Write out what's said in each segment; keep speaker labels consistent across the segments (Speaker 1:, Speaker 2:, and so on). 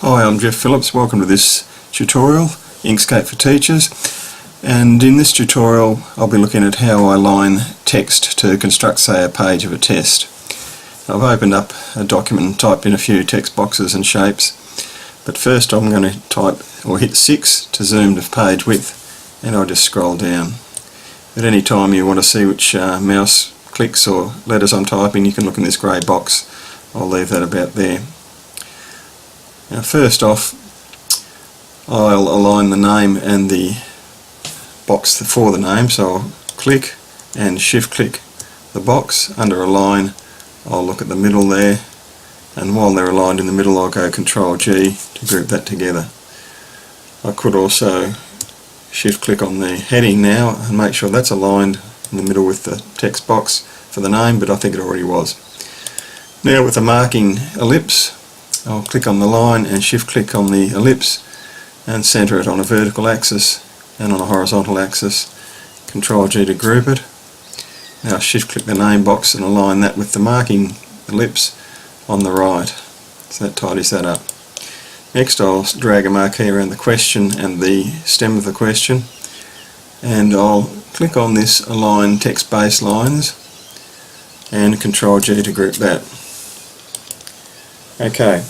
Speaker 1: Hi, I'm Geoff Phillips. Welcome to this tutorial, Inkscape for Teachers. And in this tutorial I'll be looking at how I line text to construct, say, a page of a test. I've opened up a document and typed in a few text boxes and shapes, but first I'm going to type or hit 6 to zoom to page width, and I'll just scroll down. At any time you want to see which mouse clicks or letters I'm typing, you can look in this grey box. I'll leave that about there. Now first off, I'll align the name and the box for the name, so I'll click and shift click the box. Under Align I'll look at the middle there, and while they're aligned in the middle I'll go Control G to group that together. I could also shift click on the heading now and make sure that's aligned in the middle with the text box for the name, but I think it already was. Now with the marking ellipse, I'll click on the line and shift click on the ellipse and centre it on a vertical axis and on a horizontal axis. Control G to group it. Now shift click the name box and align that with the marking ellipse on the right. So that tidies that up. Next I'll drag a marquee around the question and the stem of the question, and I'll click on this Align Text Baselines and Control G to group that. Okay.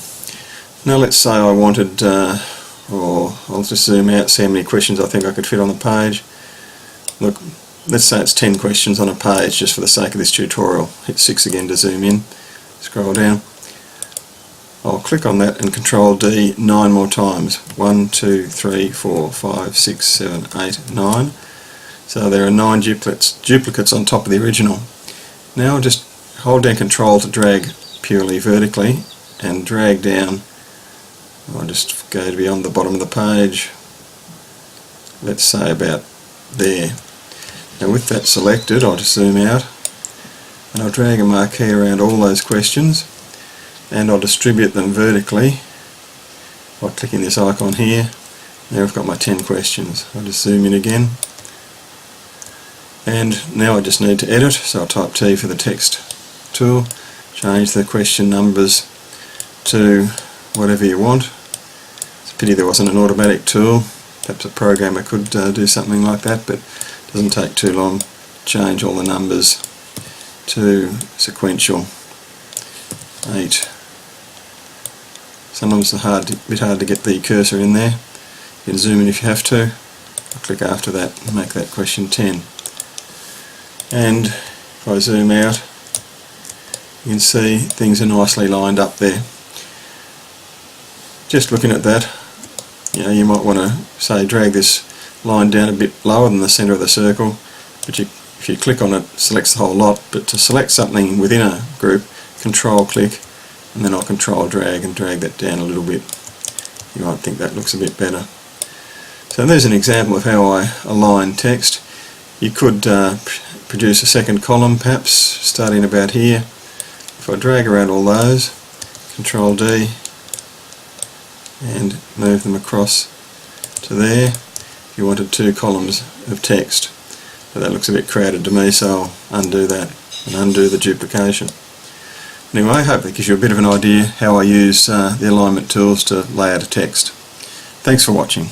Speaker 1: Now let's say I wanted, or I'll just zoom out, see how many questions I think I could fit on the page. Look, let's say it's 10 questions on a page just for the sake of this tutorial. Hit 6 again to zoom in, scroll down. I'll click on that and Control D 9 more times. 1, 2, 3, 4, 5, 6, 7, 8, 9. So there are 9 duplicates on top of the original. Now I'll just hold down Control to drag purely vertically and drag down. I'll just go to beyond the bottom of the page, let's say about there. Now with that selected I'll just zoom out and I'll drag a marquee around all those questions, and I'll distribute them vertically by clicking this icon here. Now I've got my 10 questions. I'll just zoom in again, and now I just need to edit, so I'll type T for the text tool, change the question numbers to whatever you want. It's a pity there wasn't an automatic tool. Perhaps a programmer could do something like that, but it doesn't take too long. Change all the numbers to sequential 8. Sometimes it's a bit hard to get the cursor in there. You can zoom in if you have to. I'll click after that and make that question 10. And if I zoom out, you can see things are nicely lined up there. Just looking at that, you might want to say drag this line down a bit lower than the centre of the circle, but if you click on it, it selects the whole lot. But to select something within a group, Control click, and then I'll Control drag and drag that down a little bit. You might think that looks a bit better. So there's an example of how I align text. You could produce a second column perhaps, starting about here. If I drag around all those, Control D, and move them across to there. If you wanted 2 columns of text, but that looks a bit crowded to me, so I'll undo that and undo the duplication. Anyway, I hope that gives you a bit of an idea how I use the alignment tools to lay out a text. Thanks for watching.